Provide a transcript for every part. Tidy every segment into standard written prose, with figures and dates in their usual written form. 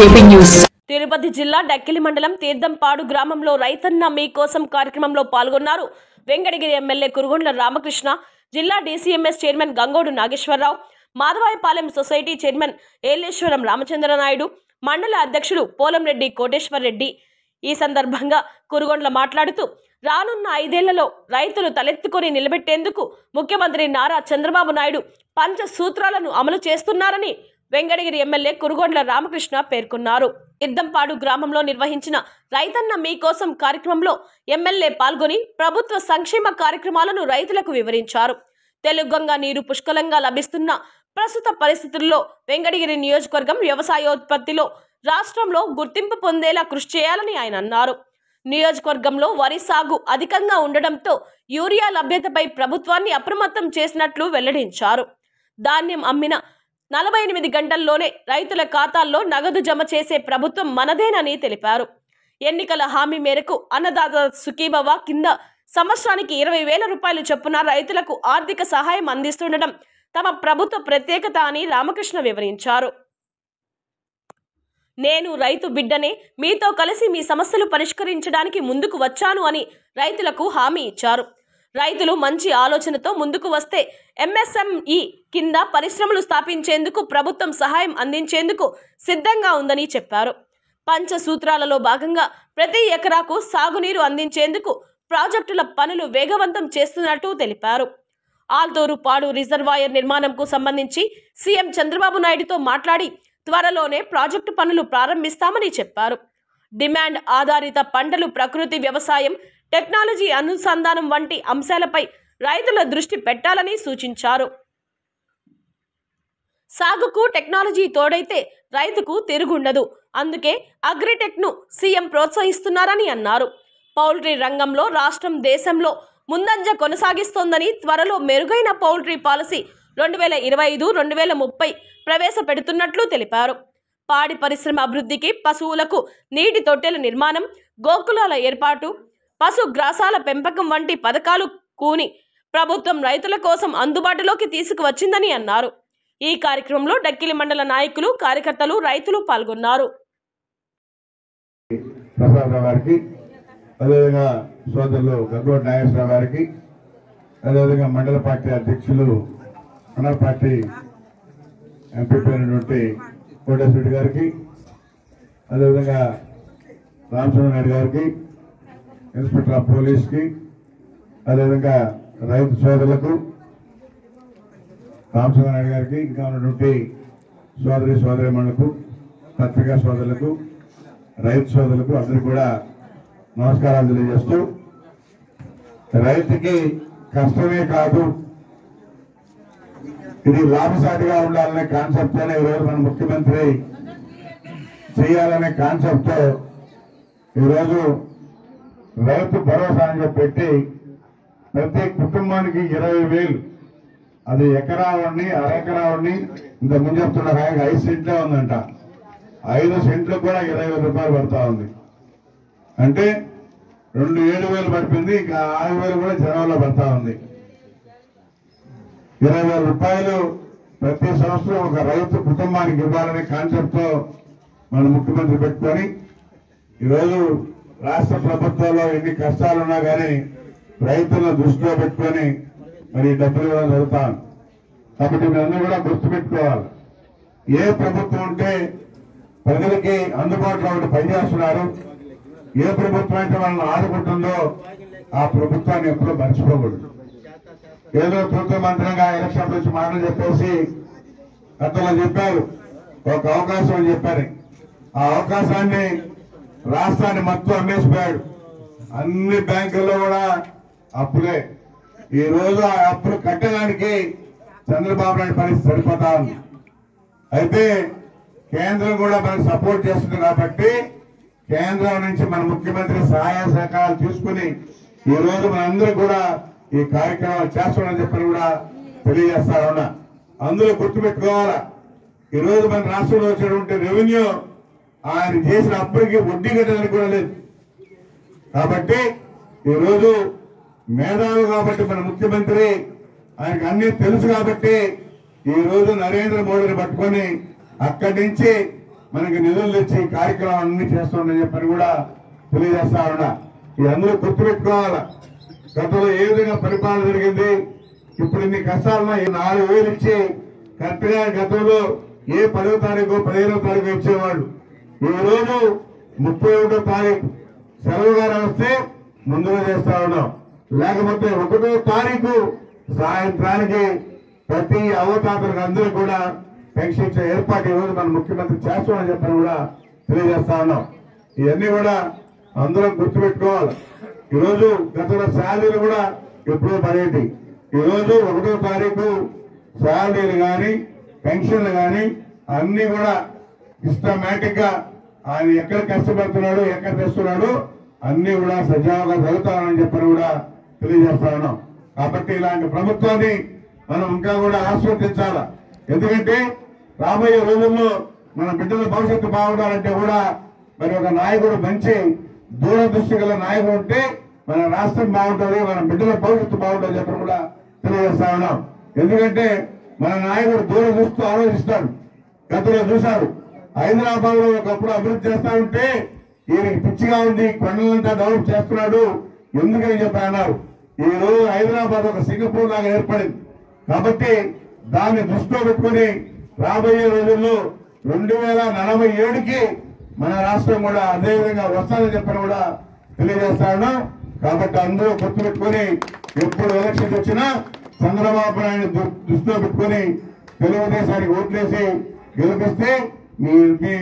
JP News. Tirupati జిల్లా డక్కిలి మండలం తీర్థంపాడు గ్రామంలో రైతన్న మీకోసం కార్యక్రమంలో పాల్గొన్నారు. వెంకటగిరి ఎమ్మెల్యే కురుగొండ్ల రామకృష్ణ, జిల్లా DCMS chairman Gangodu Nageswararao, Madhavayapalem society chairman Yeleswaram Ramachandra Naidu, మండల అధ్యక్షులు పోలంరెడ్డి కోటేశ్వర్ రెడ్డి. ఈ సందర్భంగా కురుగొండ్ల మాట్లాడుతూ రానున్న 5 ఏళ్లలో రైతులు తలెత్తుకొని నిలబెట్టేందుకు ముఖ్యమంత్రి నారా చంద్రబాబు నాయుడు పంచ సూత్రాలను అమలు చేస్తున్నారని వెంకటగిరి ఎమ్మెల్యే కురుగొండ్ల రామకృష్ణ పేర్కొన్నారు. తీర్థంపాడు గ్రామంలో నిర్వహించిన రైతన్న మీకోసం కార్యక్రమంలో ఎమ్మెల్యే పాల్గొని ప్రభుత్వ సంక్షేమ కార్యక్రమాలను రైతులకు వివరించారు. తెలుగంగా నీరు పుష్కలంగా లభిస్తున్న ప్రస్తుత పరిస్థితుల్లో వెంకటగిరి నియోజకవర్గం వ్యవసాయోత్పత్తిలో రాష్ట్రంలో గుర్తింపు పొందేలా కృషి చేయాలని ఆయన అన్నారు. నియోజకవర్గంలో వరి సాగు అధికంగా ఉండడంతో యూరియా లభ్యతపై ప్రభుత్వాన్ని అప్రమత్తం చేసినట్లు వెల్లడించారు. ధాన్యం అమ్మిన 48 గంటల్లోనే రైతుల ఖాతాల్లో నగదు జమ చేసే ప్రభుత్వం మనదేనని తెలిపారు. ఎన్నికల హామీ మేరకు అన్నదాత సుఖీభవ కింద సంవత్సరానికి 20,000 రూపాయలు చొప్పున రైతులకు ఆర్థిక సహాయం అందిస్తుండడం తమ ప్రభుత్వ ప్రత్యేకత అని రామకృష్ణ వివరించారు. నేను రైతు బిడ్డనే, మీతో కలిసి మీ సమస్యలు పరిష్కరించడానికి ముందుకు వచ్చాను అని రైతులకు హామీ ఇచ్చారు. రైతులు మంచి ఆలోచనతో ముందుకు వస్తే MSME కింద పరిశ్రమలు స్థాపించేందుకు ప్రభుత్వం సహాయం అందించేందుకు సిద్ధంగా ఉందని చెప్పారు. పంచ సూత్రాలలో భాగంగా ప్రతి ఎకరాకు సాగునీరు అందించేందుకు ప్రాజెక్టుల పనులు వేగవంతం చేస్తున్నట్టు తెలిపారు. ఆల్తూరు పాడు రిజర్వాయర్ నిర్మాణంకు సంబంధించి సీఎం చంద్రబాబు నాయుడుతో మాట్లాడి త్వరలోనే ప్రాజెక్టు పనులు ప్రారంభిస్తామని చెప్పారు. డిమాండ్ ఆధారిత పంటలు, ప్రకృతి వ్యవసాయం, టెక్నాలజీ అనుసంధానం వంటి అంశాలపై రైతుల దృష్టి పెట్టాలని సూచించారు. సాగుకు టెక్నాలజీ తోడైతే రైతుకు తిరుగుండదు. అందుకే అగ్రిటెక్ను సీఎం ప్రోత్సహిస్తున్నారని అన్నారు. పౌల్ట్రీ రంగంలో రాష్ట్రం దేశంలో ముందంజ కొనసాగిస్తోందని, త్వరలో మెరుగైన పౌల్ట్రీ పాలసీ 2025-2030 ప్రవేశపెడుతున్నట్లు తెలిపారు. పాడి పరిశ్రమ అభివృద్ధికి, పశువులకు నీటి తొట్టెల నిర్మాణం, గోకులాల ఏర్పాటు, పశు గ్రాసాల పెంపకం వంటి పథకాలు కూని ప్రభుత్వం రైతుల కోసం అందుబాటులోకి తీసుకువచ్చిందని అన్నారు. ఈ కార్యక్రమంలో డక్కిలి మండల నాయకులు, కార్యకర్తలు, రైతులు పాల్గొన్నారు. ప్రసాదరావు గారికి, అదేవిధంగా సోదరులు గంగోడు నాగేశ్వరరావు గారికి, అదేవిధంగా మండల పార్టీ అధ్యక్షులు, మండల పార్టీ ఎంపీపీ అయినటువంటి కోటేశ్వర రెడ్డి గారికి, అదేవిధంగా రామచంద్ర నాయుడు గారికి, ఇన్స్పెక్టర్ ఆఫ్ పోలీస్కి, అదేవిధంగా రైతు సోదరులకు, రామచంద్ర నాయుడు గారికి, ఇంకా ఉన్నటువంటి సోదరిమణులకు, పత్రికా సోదరులకు, రైతు సోదరులకు అందరికీ కూడా నమస్కారాలు తెలియజేస్తూ, రైతుకి కష్టమే కాదు, ఇది లాభసాటిగా ఉండాలనే కాన్సెప్ట్ తోనే ఈరోజు మన ముఖ్యమంత్రి చేయాలనే కాన్సెప్ట్ తో ఈరోజు రైతు భరోసా అని పెట్టి ప్రతి కుటుంబానికి 20,000, అది ఎకరా ఉండి, అరెకరా ఉండి, ఇంత ముందు చెప్తున్న 5 సెంట్లే ఉందంట. 5 సెంట్లకు కూడా 20,000 రూపాయలు పడతా ఉంది. అంటే 7,000 పడిపోయింది, ఇంకా 6,000 కూడా జనంలో పడతా ఉంది. 20,000 రూపాయలు ప్రతి సంవత్సరం ఒక రైతు కుటుంబానికి ఇవ్వాలనే కాన్సెప్ట్ తో మన ముఖ్యమంత్రి పెట్టుకొని ఈరోజు రాష్ట్ర ప్రభుత్వంలో ఎన్ని కష్టాలున్నా కానీ రైతులను దృష్టిలో పెట్టుకొని మరి డబ్బులు ఇవ్వడం జరుగుతాం. కాబట్టి మీరందరూ కూడా గుర్తుపెట్టుకోవాలి, ఏ ప్రభుత్వం ఉంటే ప్రజలకి అందుబాటులో ఉండి పనిచేస్తున్నారు, ఏ ప్రభుత్వం అయితే వాళ్ళని ఆదుకుంటుందో ఆ ప్రభుత్వాన్ని ఎప్పుడూ మర్చిపోకూడదు. ఏదో తూతు మంత్రంగా ఎలక్షన్ నుంచి మాటలు చెప్పేసి గతంలో చెప్పారు, ఒక అవకాశం అని చెప్పారు. ఆ అవకాశాన్ని రాష్ట్రాన్ని మొత్తం అమ్మేసిపోయాడు. అన్ని బ్యాంకుల్లో కూడా అప్పులే. ఈ రోజు ఆ అప్పులు కట్టడానికి చంద్రబాబు నాయుడు పరిస్థితి సరిపోతా ఉంది. అయితే కేంద్రం కూడా మనకు సపోర్ట్ చేస్తుంది కాబట్టి కేంద్రం నుంచి మన ముఖ్యమంత్రి సహాయ సహకారాలు తీసుకుని ఈ రోజు మనందరూ కూడా ఈ కార్యక్రమాలు చేస్తామని చెప్పని కూడా తెలియజేస్తా ఉన్నా. అందరూ గుర్తుపెట్టుకోవాలా, ఈ రోజు మన రాష్ట్రంలో వచ్చినటువంటి రెవెన్యూ ఆయన చేసిన అప్పటికి వడ్డీ కట్టడానికి కూడా లేదు. కాబట్టి ఈ రోజు మేధావి కాబట్టి మన ముఖ్యమంత్రి, ఆయనకు అన్ని తెలుసు కాబట్టి ఈ రోజు నరేంద్ర మోడీని పట్టుకొని అక్కడి నుంచి మనకి నిధులు తెచ్చి కార్యక్రమాలన్నీ చేస్తుందని చెప్పని కూడా తెలియజేస్తా ఉన్నా. ఈ అందరూ గుర్తుపెట్టుకోవాలా, గతంలో ఏ విధంగా పరిపాలన జరిగింది, ఇప్పుడు ఇన్ని కష్టాలున్నా 4,000 ఇచ్చి కరెక్ట్ గా గతంలో ఏ 10వ తారీఖు 15వ తారీఖు ఇచ్చేవాళ్ళు. ఈ రోజు 31వ తారీఖు సెలవుగా వస్తే ముందుగా చేస్తా ఉన్నాం. లేకపోతే 1వ తారీఖు సాయంత్రానికి ప్రతి అవతాతలకు అందరూ కూడా పెన్షన్ ఇచ్చే ఏర్పాటు ఈ రోజు మన ముఖ్యమంత్రి చేస్తామని చెప్పని కూడా తెలియజేస్తా ఉన్నాం. ఇవన్నీ కూడా అందరం గుర్తుపెట్టుకోవాలి. ఈరోజు గతంలో శాలరీలు కూడా ఎప్పుడూ పడేటి. ఈరోజు 1వ తారీఖు శాలరీలు కానీ పెన్షన్లు కానీ అన్ని కూడా సిస్టమేటిక్ గా ఆయన ఎక్కడ కష్టపడుతున్నాడు, ఎక్కడ తెస్తున్నాడు అన్ని కూడా సజావుగా జరుగుతామని చెప్పని కూడా తెలియజేస్తా ఉన్నాం. కాబట్టి ఇలాంటి ప్రభుత్వాన్ని మనం ఇంకా కూడా ఆస్వాదించాలా. ఎందుకంటే రాబోయే రోజుల్లో మన బిడ్డల భవిష్యత్తు బాగుండాలంటే కూడా మరి ఒక నాయకుడు మంచి దూరదృష్టి గల నాయకుడు ఉంటే మన రాష్ట్రం బాగుంటుంది, మన బిడ్డల భవిష్యత్తు బాగుంటుంది చెప్పని కూడా తెలియజేస్తా ఉన్నాం. ఎందుకంటే మన నాయకుడు దూరదృష్టితో ఆలోచిస్తాడు. గతంలో చూశారు, హైదరాబాద్ లో ఒకప్పుడు అభివృద్ధి చేస్తా ఉంటే ఈయనకి పిచ్చిగా ఉంది, కొండలంతా డెవలప్ చేస్తున్నాడు ఎందుకని చెప్పి అన్నారు. ఈ రోజు హైదరాబాద్ ఒక సింగపూర్ లాగా ఏర్పడింది. కాబట్టి దాన్ని దృష్టిలో పెట్టుకుని రాబోయే రోజుల్లో 2047కి మన రాష్ట్రం కూడా అదే విధంగా వస్తుందని చెప్పని కూడా తెలియజేస్తా ఉన్నాం. కాబట్టి అందరూ గుర్తుపెట్టుకుని ఎప్పుడు ఎలక్షన్ వచ్చినా చంద్రబాబు నాయుడు దృష్టిలో పెట్టుకుని తెలుగుదేశానికి ఓట్లేసి గెలిపిస్తే మీ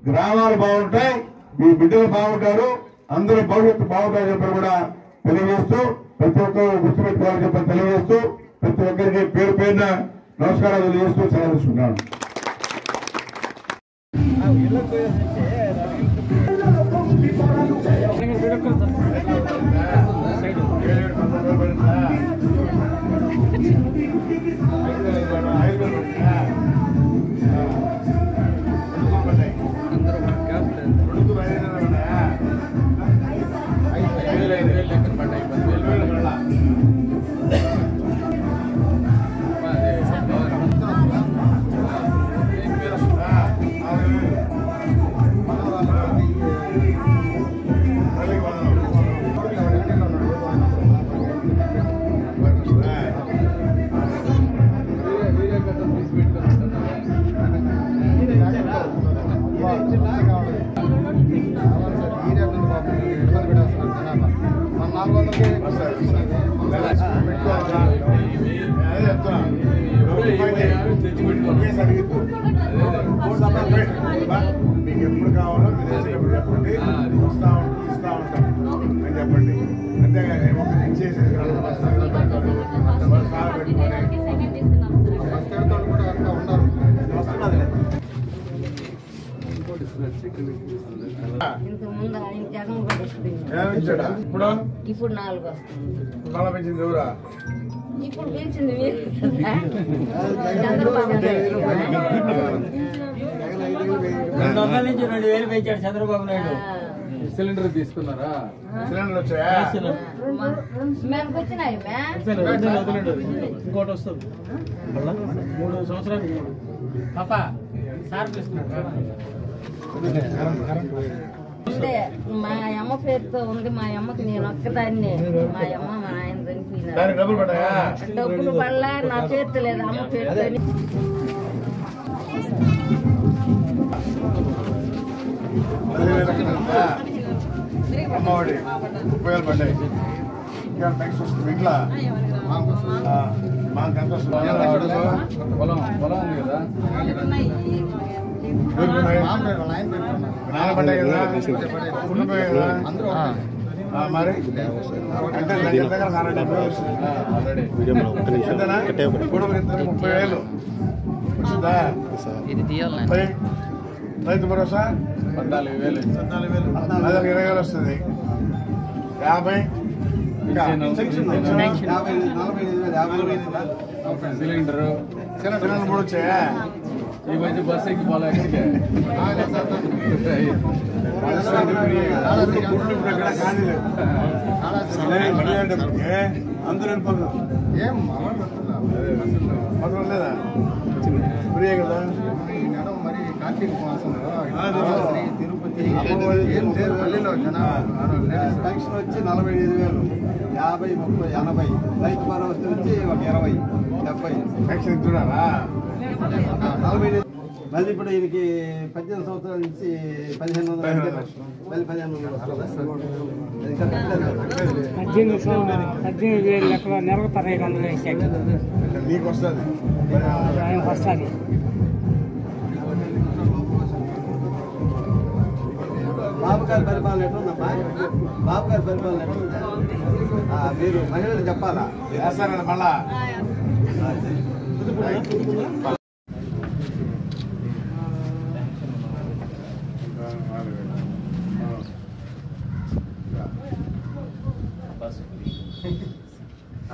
గ్రామాలు బాగుంటాయి, మీ బిడ్డలు బాగుంటారు, అందరూ భవిష్యత్తు బాగుంటారని చెప్పి కూడా తెలియజేస్తూ ప్రతి ఒక్కరు గుర్తుపెట్టుకోవాలని చెప్పి తెలియజేస్తూ ప్రతి ఒక్కరికి పేరు పేరున నమస్కారాలు తెలియజేస్తూ సెలవు తీసుకున్నాను. మీకు ఎప్పుడు కావాలో మీరు వేసేటప్పుడు చెప్పండి, వస్తా ఇస్తా ఉంటాం అని చెప్పండి. అంతేగాని ఒక ఇచ్చేసి ఇప్పుడు 4 వస్తుంది. మళ్ళా పెంచింది ఎవరా? ఇప్పుడు పెంచింది మీరు చంద్రబాబు 200 నుంచి 2000 పెంచాడు చంద్రబాబు నాయుడు. సిలిండర్ తీసుకున్నారా? సిలిండర్ వచ్చాయా? మేము వచ్చినాయి ఇంకోటి వస్తుంది 3 సంవత్సరాలు పాప సార్ అంటే మా అమ్మ పేరుతో ఉంది. మా అమ్మకి నేను ఒక్కదాన్ని, మా అమ్మ మా ఆయన చనిపోయినారు. డబ్బులు పడ్డాయా? డబ్బులు పడలా, నా పేరుతో లేదు, అమ్మ పేరుతో. అమ్మఒడి 30,000 పడ్డాయి. ఇంకా నెక్స్ట్ వస్తుంది ఇంట్లో మాకు ఎంత వస్తుంది? పొలం ఉంది కదా, నాన్న పడ్డాయి కదా, ఉండిపోయాయి కదా మరి. అంటే దగ్గర దగ్గర 70,000 వస్తుంది. ఎంతనా? కొడుకు 30,000 వచ్చిందా? రైతు భరోసా 14,000. 14,000 అదే 20,000 వస్తుంది. 50 సిలిండర్ 3 వచ్చాయా? ఈ మధ్య బస్ ఎక్కి పోలే ఎక్కడికి. అందరూ లేదా ఫ్రీ కదా? కార్తీక మాసంలో శ్రీ తిరుపతి పల్లిలో పెన్షన్ వచ్చి 45,000, 50, 30, 80, రైతు భరోసా వచ్చి ఒక 20, 70 పెన్షన్ ఇస్తున్నారా? 45. మళ్ళీ ఇప్పుడు ఈయనకి 18 సంవత్సరాల నుంచి 1,500 మళ్ళీ 1,500 18,000 లెక్కలో నెలకు 1,500 వేసాడు. నీకు వస్తుంది. ఆయన వస్తుంది. బాబు గారి పరిపాలన ఎట్లుందమ్మా? బాబు గారి పరిపాలన ఎట్లుందా? మీరు మహిళలు చెప్పాలా? వేస్తారా మళ్ళా?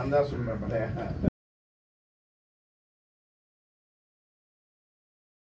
అందరు